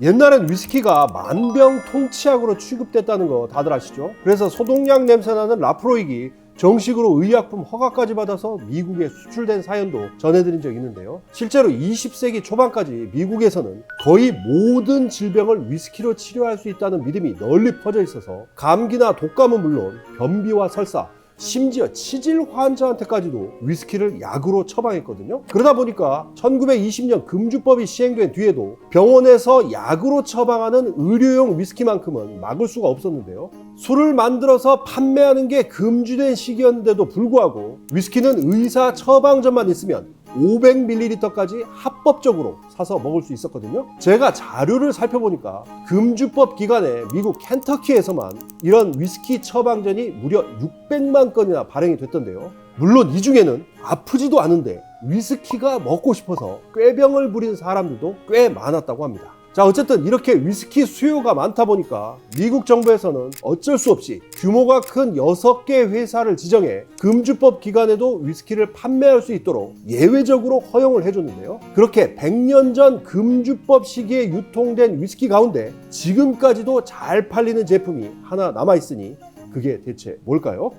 옛날엔 위스키가 만병통치약으로 취급됐다는 거 다들 아시죠? 그래서 소독약 냄새나는 라프로익이 정식으로 의약품 허가까지 받아서 미국에 수출된 사연도 전해드린 적이 있는데요. 실제로 20세기 초반까지 미국에서는 거의 모든 질병을 위스키로 치료할 수 있다는 믿음이 널리 퍼져 있어서 감기나 독감은 물론 변비와 설사, 심지어 치질 환자한테까지도 위스키를 약으로 처방했거든요. 그러다 보니까 1920년 금주법이 시행된 뒤에도 병원에서 약으로 처방하는 의료용 위스키만큼은 막을 수가 없었는데요. 술을 만들어서 판매하는 게 금지된 시기였는데도 불구하고 위스키는 의사 처방전만 있으면 500ml까지 합법적으로 사서 먹을 수 있었거든요. 제가 자료를 살펴보니까 금주법 기간에 미국 켄터키에서만 이런 위스키 처방전이 무려 600만 건이나 발행이 됐던데요. 물론 이 중에는 아프지도 않은데 위스키가 먹고 싶어서 꾀병을 부린 사람들도 꽤 많았다고 합니다. 자, 어쨌든 이렇게 위스키 수요가 많다 보니까 미국 정부에서는 어쩔 수 없이 규모가 큰 6개 회사를 지정해 금주법 기간에도 위스키를 판매할 수 있도록 예외적으로 허용을 해줬는데요. 그렇게 100년 전 금주법 시기에 유통된 위스키 가운데 지금까지도 잘 팔리는 제품이 하나 남아있으니 그게 대체 뭘까요?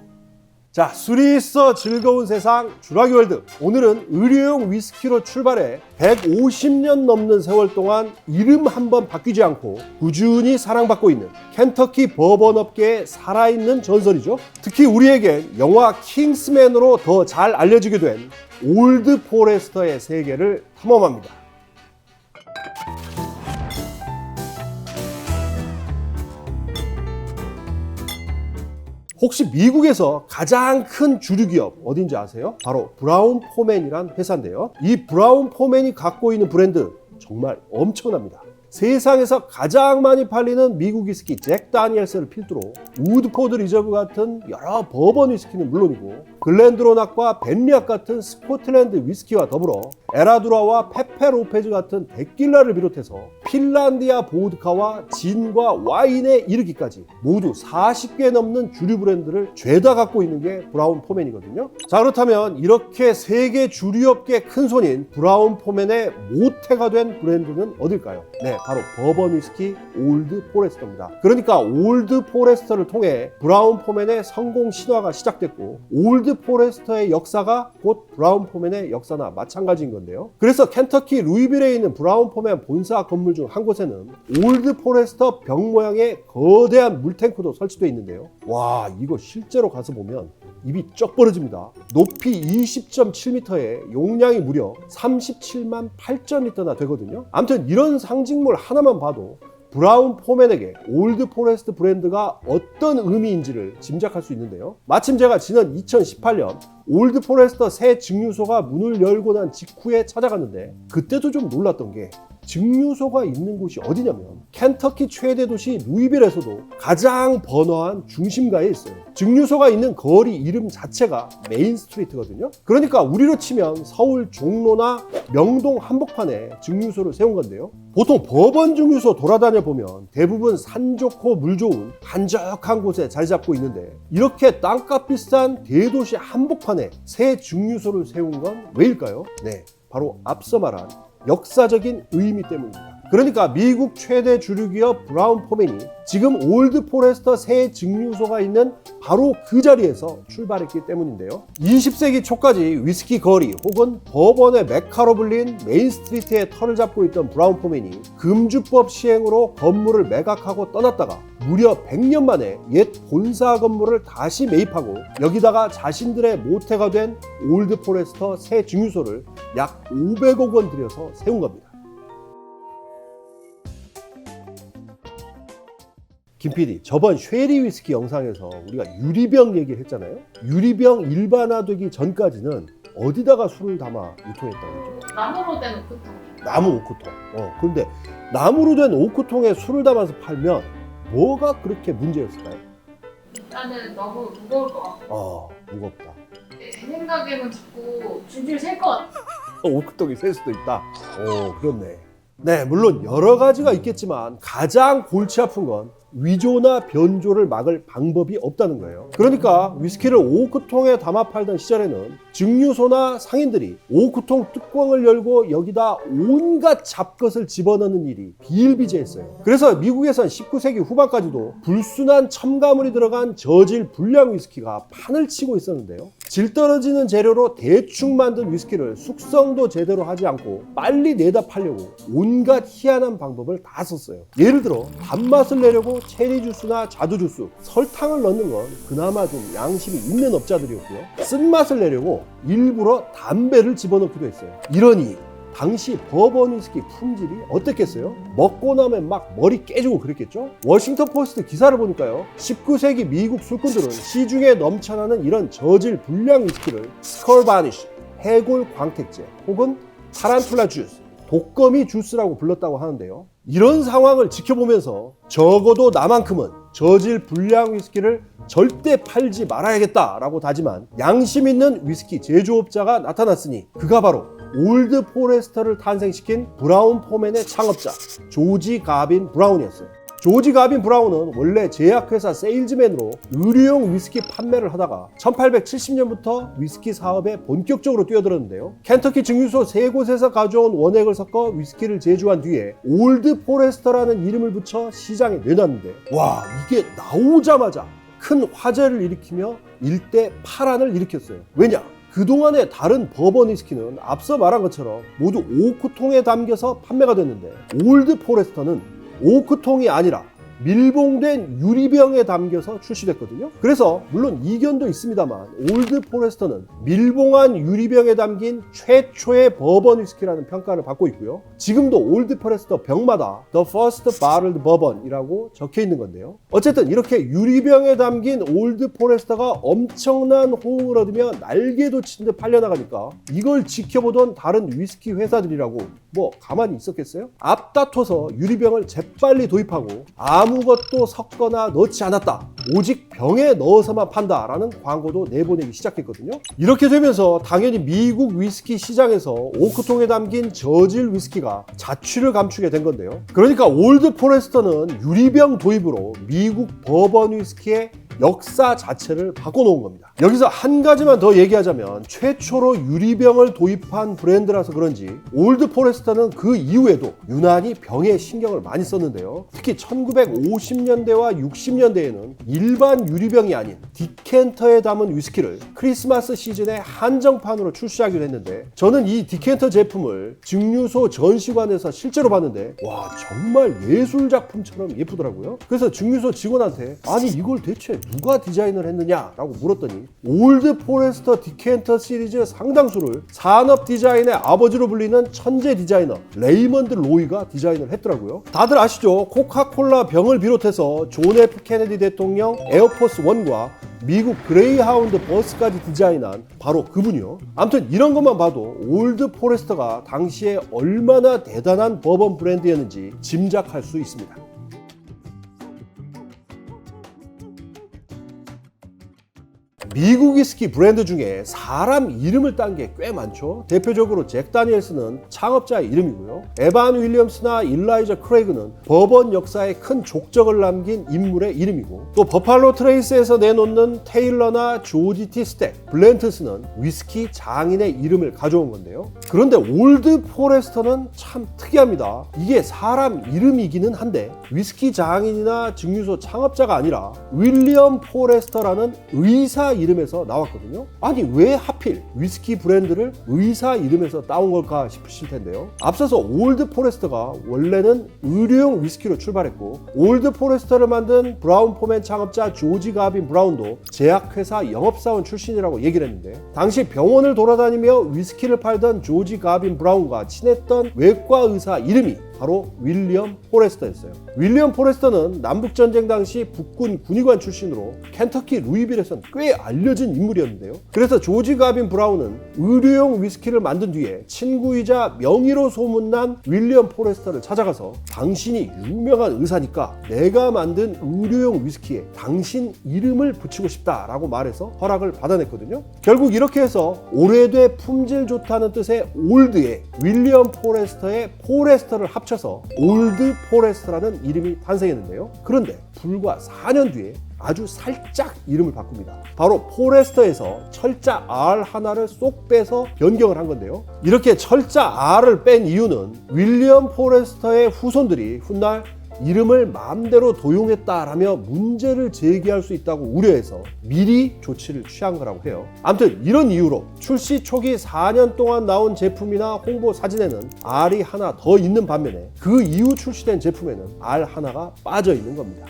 자, 술이 있어 즐거운 세상 주라기 월드. 오늘은 의료용 위스키로 출발해 150년 넘는 세월 동안 이름 한번 바뀌지 않고 꾸준히 사랑받고 있는 켄터키 버번 업계의 살아있는 전설이죠. 특히 우리에겐 영화 킹스맨으로 더 잘 알려지게 된 올드 포레스터의 세계를 탐험합니다. 혹시 미국에서 가장 큰 주류 기업 어딘지 아세요? 바로 브라운 포맨이란 회사인데요. 이 브라운 포맨이 갖고 있는 브랜드 정말 엄청납니다. 세상에서 가장 많이 팔리는 미국 위스키 잭 다니엘스를 필두로 우드포드 리저브 같은 여러 버번 위스키는 물론이고 글렌드로낙과 벤리악 같은 스코틀랜드 위스키와 더불어 에라두라와 페페 로페즈 같은 데킬라를 비롯해서 핀란디아 보드카와 진과 와인에 이르기까지 모두 40개 넘는 주류 브랜드를 죄다 갖고 있는 게 브라운 포맨이거든요. 자, 그렇다면 이렇게 세계 주류업계 큰손인 브라운 포맨의 모태가 된 브랜드는 어딜까요? 네, 바로 버번 위스키 올드 포레스터입니다. 그러니까 올드 포레스터를 통해 브라운 포맨의 성공 신화가 시작됐고 올드 포레스터의 역사가 곧 브라운 포맨의 역사나 마찬가지인 건데요. 그래서 켄터키 루이빌에 있는 브라운 포맨 본사 건물 중 한 곳에는 올드 포레스터 병 모양의 거대한 물탱크도 설치되어 있는데요. 와, 이거 실제로 가서 보면 입이 쩍 벌어집니다. 높이 20.7m에 용량이 무려 37만 8,000리터나 되거든요. 아무튼 이런 상징물 하나만 봐도 브라운 포맨에게 올드 포레스트 브랜드가 어떤 의미인지를 짐작할 수 있는데요. 마침 제가 지난 2018년 올드 포레스터 새 증류소가 문을 열고 난 직후에 찾아갔는데 그때도 좀 놀랐던 게 증류소가 있는 곳이 어디냐면 켄터키 최대 도시 루이빌에서도 가장 번화한 중심가에 있어요. 증류소가 있는 거리 이름 자체가 메인 스트리트거든요. 그러니까 우리로 치면 서울 종로나 명동 한복판에 증류소를 세운 건데요. 보통 버번 증류소 돌아다녀 보면 대부분 산 좋고 물 좋은 한적한 곳에 자리 잡고 있는데 이렇게 땅값 비싼 대도시 한복판에 새 증류소를 세운 건 왜일까요? 네, 바로 앞서 말한 역사적인 의미 때문입니다. 그러니까 미국 최대 주류기업 브라운 포맨이 지금 올드 포레스터 새 증류소가 있는 바로 그 자리에서 출발했기 때문인데요. 20세기 초까지 위스키 거리 혹은 버번의 메카로 불린 메인 스트리트에 터를 잡고 있던 브라운 포맨이 금주법 시행으로 건물을 매각하고 떠났다가 무려 100년 만에 옛 본사 건물을 다시 매입하고 여기다가 자신들의 모태가 된 올드 포레스터 새 증류소를 약 500억 원 들여서 세운 겁니다. 김 PD, 저번 쉐리 위스키 영상에서 우리가 유리병 얘기를 했잖아요. 유리병 일반화되기 전까지는 어디다가 술을 담아 유통했다고 했죠? 나무로 된 오크통. 나무 오크통. 그런데 나무로 된 오크통에 술을 담아서 팔면 뭐가 그렇게 문제였을까요? 일단은 너무 무거울 것 같고. 무겁다. 제 생각에는 자꾸 줄줄 셀 것 같아. 오크통이 셀 수도 있다. 그렇네. 네, 물론 여러 가지가 있겠지만 가장 골치 아픈 건 위조나 변조를 막을 방법이 없다는 거예요. 그러니까 위스키를 오크통에 담아 팔던 시절에는 증류소나 상인들이 오크통 뚜껑을 열고 여기다 온갖 잡것을 집어넣는 일이 비일비재했어요. 그래서 미국에선 19세기 후반까지도 불순한 첨가물이 들어간 저질 불량 위스키가 판을 치고 있었는데요. 질 떨어지는 재료로 대충 만든 위스키를 숙성도 제대로 하지 않고 빨리 내다 팔려고 온갖 희한한 방법을 다 썼어요. 예를 들어 단맛을 내려고 체리 주스나 자두 주스, 설탕을 넣는 건 그나마 좀 양심이 있는 업자들이었고요. 쓴맛을 내려고 일부러 담배를 집어넣기도 했어요. 이러니 당시 버번 위스키 품질이 어땠겠어요? 먹고 나면 막 머리 깨지고 그랬겠죠? 워싱턴 포스트 기사를 보니까요, 19세기 미국 술꾼들은 시중에 넘쳐나는 이런 저질 불량 위스키를 스컬 바니쉬, 해골 광택제 혹은 타란툴라 주스, 독거미 주스라고 불렀다고 하는데요. 이런 상황을 지켜보면서 적어도 나만큼은 저질 불량 위스키를 절대 팔지 말아야겠다라고 다짐한 양심 있는 위스키 제조업자가 나타났으니 그가 바로 올드 포레스터를 탄생시킨 브라운 포맨의 창업자 조지 가빈 브라운이었어요. 조지 가빈 브라운은 원래 제약회사 세일즈맨으로 의류용 위스키 판매를 하다가 1870년부터 위스키 사업에 본격적으로 뛰어들었는데요. 켄터키 증류소 3곳에서 가져온 원액을 섞어 위스키를 제조한 뒤에 올드 포레스터라는 이름을 붙여 시장에 내놨는데, 와, 이게 나오자마자 큰 화제를 일으키며 일대 파란을 일으켰어요. 왜냐? 그동안의 다른 버번 위스키는 앞서 말한 것처럼 모두 오크통에 담겨서 판매가 됐는데, 올드 포레스터는 오크통이 아니라 밀봉된 유리병에 담겨서 출시됐거든요. 그래서 물론 이견도 있습니다만 올드 포레스터는 밀봉한 유리병에 담긴 최초의 버번 위스키라는 평가를 받고 있고요. 지금도 올드 포레스터 병마다 The First Bottled Bourbon이라고 적혀 있는 건데요. 어쨌든 이렇게 유리병에 담긴 올드 포레스터가 엄청난 호응을 얻으며 날개도 친 듯 팔려나가니까 이걸 지켜보던 다른 위스키 회사들이라고 뭐 가만히 있었겠어요? 앞다퉈서 유리병을 재빨리 도입하고 아무것도 섞거나 넣지 않았다, 오직 병에 넣어서만 판다라는 광고도 내보내기 시작했거든요. 이렇게 되면서 당연히 미국 위스키 시장에서 오크통에 담긴 저질 위스키가 자취를 감추게 된 건데요. 그러니까 올드 포레스터는 유리병 도입으로 미국 버번 위스키의 역사 자체를 바꿔놓은 겁니다. 여기서 한 가지만 더 얘기하자면 최초로 유리병을 도입한 브랜드라서 그런지 올드 포레스터는 그 이후에도 유난히 병에 신경을 많이 썼는데요. 특히 1950년대와 60년대에는 일반 유리병이 아닌 디켄터에 담은 위스키를 크리스마스 시즌에 한정판으로 출시하기로 했는데, 저는 이 디켄터 제품을 증류소 전시관에서 실제로 봤는데 와, 정말 예술작품처럼 예쁘더라고요. 그래서 증류소 직원한테 아니 이걸 대체 누가 디자인을 했느냐라고 물었더니 올드 포레스터 디켄터 시리즈 상당수를 산업 디자인의 아버지로 불리는 천재 디자이너 레이먼드 로이가 디자인을 했더라고요. 다들 아시죠? 코카콜라 병을 비롯해서 존 F 케네디 대통령 에어포스 1과 미국 그레이하운드 버스까지 디자인한 바로 그분이요. 아무튼 이런 것만 봐도 올드 포레스터가 당시에 얼마나 대단한 버번 브랜드였는지 짐작할 수 있습니다. 미국 위스키 브랜드 중에 사람 이름을 딴 게 꽤 많죠. 대표적으로 잭 다니엘스는 창업자의 이름이고요. 에반 윌리엄스나 일라이저 크레이그는 버번 역사에 큰 족적을 남긴 인물의 이름이고, 또 버팔로 트레이스에서 내놓는 테일러나 조지 티 스택, 블렌트스는 위스키 장인의 이름을 가져온 건데요. 그런데 올드 포레스터는 참 특이합니다. 이게 사람 이름이기는 한데 위스키 장인이나 증류소 창업자가 아니라 윌리엄 포레스터라는 의사 이름에서 나왔거든요. 아니 왜 하필 위스키 브랜드를 의사 이름에서 따온 걸까 싶으실 텐데요. 앞서서 올드 포레스터가 원래는 의료용 위스키로 출발했고, 올드 포레스터를 만든 브라운 포맨 창업자 조지 가빈 브라운도 제약회사 영업사원 출신이라고 얘기를 했는데, 당시 병원을 돌아다니며 위스키를 팔던 조지 가빈 브라운과 친했던 외과 의사 이름이 바로 윌리엄 포레스터였어요. 윌리엄 포레스터는 남북전쟁 당시 북군 군의관 출신으로 켄터키 루이빌에선 꽤 알려진 인물이었는데요. 그래서 조지 가빈 브라운은 의료용 위스키를 만든 뒤에 친구이자 명의로 소문난 윌리엄 포레스터를 찾아가서 당신이 유명한 의사니까 내가 만든 의료용 위스키에 당신 이름을 붙이고 싶다라고 말해서 허락을 받아냈거든요. 결국 이렇게 해서 오래돼 품질 좋다는 뜻의 올드에 윌리엄 포레스터의 포레스터를 합 합쳐서 올드 포레스트라는 이름이 탄생했는데요. 그런데 불과 4년 뒤에 아주 살짝 이름을 바꿉니다. 바로 포레스터에서 철자 R 하나를 쏙 빼서 변경을 한 건데요. 이렇게 철자 R을 뺀 이유는 윌리엄 포레스터의 후손들이 훗날 이름을 마음대로 도용했다라며 문제를 제기할 수 있다고 우려해서 미리 조치를 취한 거라고 해요. 아무튼 이런 이유로 출시 초기 4년 동안 나온 제품이나 홍보 사진에는 R이 하나 더 있는 반면에 그 이후 출시된 제품에는 R 하나가 빠져 있는 겁니다.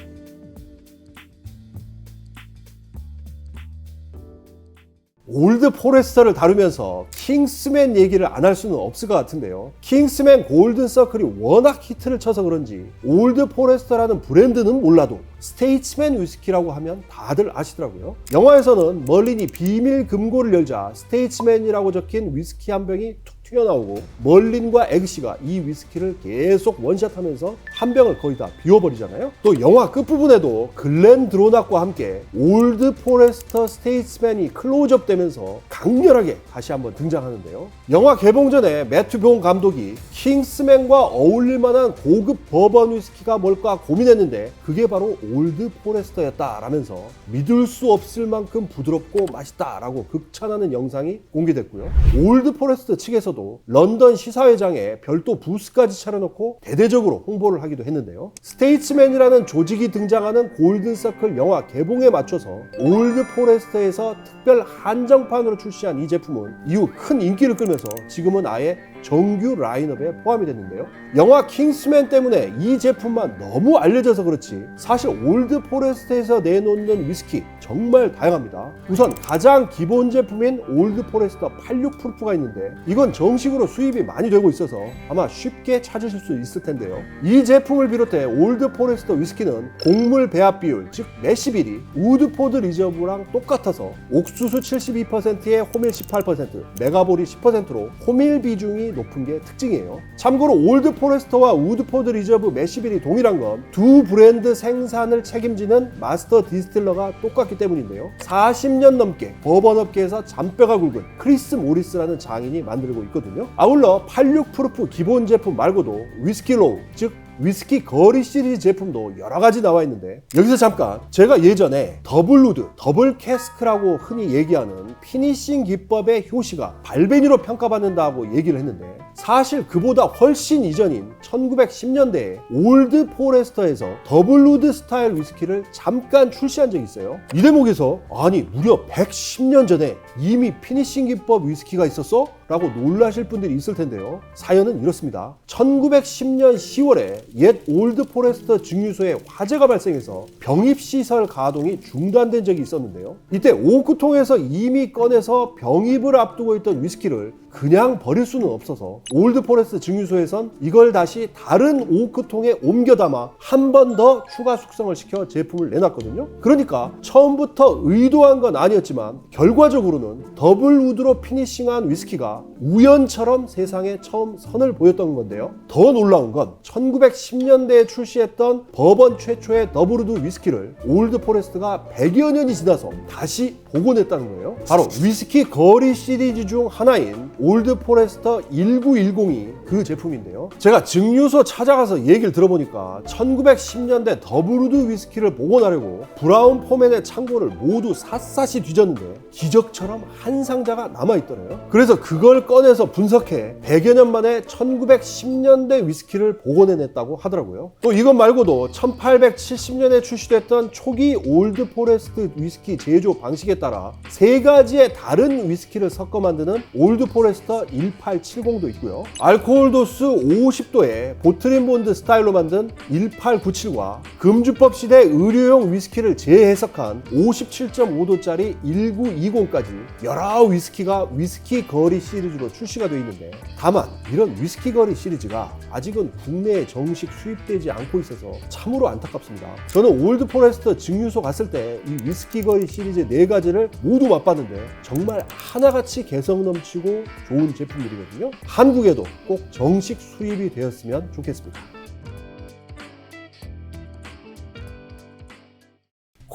올드 포레스터를 다루면서 킹스맨 얘기를 안 할 수는 없을 것 같은데요. 킹스맨 골든 서클이 워낙 히트를 쳐서 그런지 올드 포레스터라는 브랜드는 몰라도 스테이츠맨 위스키라고 하면 다들 아시더라고요. 영화에서는 멀린이 비밀 금고를 열자 스테이츠맨이라고 적힌 위스키 한 병이 툭 튀어나오고 멀린과 에그씨가 이 위스키를 계속 원샷하면서 한 병을 거의 다 비워버리잖아요. 또 영화 끝부분에도 글렌 드로낙과 함께 올드 포레스터 스테이츠맨이 클로즈업 되면서 강렬하게 다시 한번 등장하는데요. 영화 개봉 전에 매튜 본 감독이 킹스맨과 어울릴 만한 고급 버번 위스키가 뭘까 고민했는데 그게 바로 올드 포레스터였다라면서 믿을 수 없을 만큼 부드럽고 맛있다라고 극찬하는 영상이 공개됐고요. 올드 포레스터 측에서도 런던 시사회장에 별도 부스까지 차려놓고 대대적으로 홍보를 하기도 했는데요. 스테이츠맨이라는 조직이 등장하는 골든서클 영화 개봉에 맞춰서 올드 포레스터에서 특별 한정판으로 출시한 이 제품은 이후 큰 인기를 끌면서 지금은 아예 정규 라인업에 포함이 됐는데요. 영화 킹스맨 때문에 이 제품만 너무 알려져서 그렇지 사실 올드 포레스터에서 내놓는 위스키 정말 다양합니다. 우선 가장 기본 제품인 올드 포레스터 86 프루프가 있는데 이건 정식으로 수입이 많이 되고 있어서 아마 쉽게 찾으실 수 있을 텐데요. 이 제품을 비롯해 올드 포레스터 위스키는 곡물 배합 비율 즉 매시비리 우드포드 리저브랑 똑같아서 옥수수 72%에 호밀 18%, 메가보리 10%로 호밀 비중이 높은 게 특징이에요. 참고로 올드 포레스터와 우드포드 리저브 매시빌이 동일한 건 두 브랜드 생산을 책임지는 마스터 디스틸러가 똑같기 때문인데요. 40년 넘게 버번 업계에서 잔뼈가 굵은 크리스 모리스라는 장인이 만들고 있거든요. 아울러 86 프루프 기본 제품 말고도 위스키 로우 즉 위스키 거리 시리즈 제품도 여러 가지 나와 있는데 여기서 잠깐 제가 예전에 더블 우드, 더블 캐스크라고 흔히 얘기하는 피니싱 기법의 효시가 발베니로 평가받는다고 얘기를 했는데 사실 그보다 훨씬 이전인 1910년대에 올드 포레스터에서 더블 우드 스타일 위스키를 잠깐 출시한 적이 있어요. 이 대목에서 아니 무려 110년 전에 이미 피니싱 기법 위스키가 있었어? 라고 놀라실 분들이 있을 텐데요. 사연은 이렇습니다. 1910년 10월에 옛 올드 포레스터 증류소에 화재가 발생해서 병입시설 가동이 중단된 적이 있었는데요. 이때 오크통에서 이미 꺼내서 병입을 앞두고 있던 위스키를 그냥 버릴 수는 없어서 올드 포레스터 증류소에선 이걸 다시 다른 오크통에 옮겨 담아 한 번 더 추가 숙성을 시켜 제품을 내놨거든요. 그러니까 처음부터 의도한 건 아니었지만 결과적으로는 더블 우드로 피니싱한 위스키가 우연처럼 세상에 처음 선을 보였던 건데요. 더 놀라운 건 1910년대에 출시했던 버번 최초의 더블 우드 위스키를 올드 포레스트가 100여 년이 지나서 다시 복원했다는 거예요. 바로 위스키 거리 시리즈 중 하나인 올드 포레스터 1910이 그 제품인데요. 제가 증류소 찾아가서 얘기를 들어보니까 1910년대 더블 우드 위스키를 복원하려고 브라운 포맨의 창고를 모두 샅샅이 뒤졌는데 기적처럼 한 상자가 남아있더래요. 그래서 그걸 꺼내서 분석해 100여 년 만에 1910년대 위스키를 복원해냈다고 하더라고요. 또 이것 말고도 1870년에 출시됐던 초기 올드 포레스트 위스키 제조 방식에 따라 세 가지의 다른 위스키를 섞어 만드는 올드 포레스터 1870도 있고요. 알코올 도수 50도에 보트린 본드 스타일로 만든 1897과 금주법 시대 의료용 위스키를 재해석한 57.5도짜리 1920까지 여러 위스키가 위스키 거리 시리즈로 출시가 되어 있는데 다만 이런 위스키 거리 시리즈가 아직은 국내에 정식 수입되지 않고 있어서 참으로 안타깝습니다. 저는 올드 포레스터 증류소 갔을 때 이 위스키 거리 시리즈 4가지를 모두 맛봤는데 정말 하나같이 개성 넘치고 좋은 제품들이거든요. 한국에도 꼭 정식 수입이 되었으면 좋겠습니다.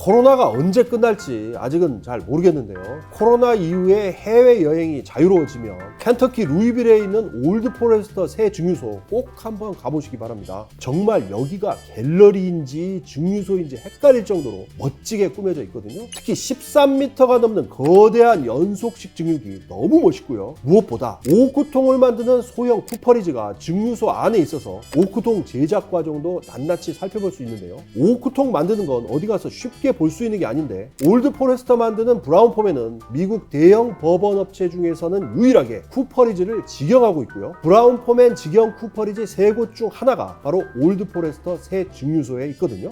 코로나가 언제 끝날지 아직은 잘 모르겠는데요. 코로나 이후에 해외여행이 자유로워지면 켄터키 루이빌에 있는 올드 포레스터 새 증류소 꼭 한번 가보시기 바랍니다. 정말 여기가 갤러리인지 증류소인지 헷갈릴 정도로 멋지게 꾸며져 있거든요. 특히 13m가 넘는 거대한 연속식 증류기 너무 멋있고요. 무엇보다 오크통을 만드는 소형 쿠퍼리즈가 증류소 안에 있어서 오크통 제작 과정도 낱낱이 살펴볼 수 있는데요. 오크통 만드는 건 어디 가서 쉽게 볼 수 있는 게 아닌데 올드 포레스터 만드는 브라운 포맨은 미국 대형 버번 업체 중에서는 유일하게 쿠퍼리즈를 직영하고 있고요. 브라운 포맨 직영 쿠퍼리즈 3곳 중 하나가 바로 올드 포레스터 새 증류소에 있거든요.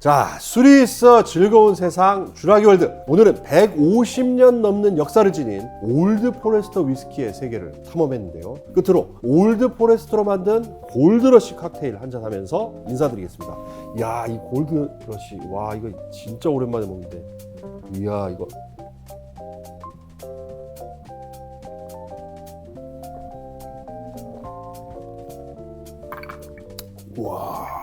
자, 술이 있어 즐거운 세상 주라기 월드. 오늘은 150년 넘는 역사를 지닌 올드 포레스터 위스키의 세계를 탐험했는데요. 끝으로 올드 포레스터로 만든 골드러시 칵테일 한잔 하면서 인사드리겠습니다. 이야, 이 골드러시, 와, 이거 진짜 오랜만에 먹는데. 이야, 이거. 와.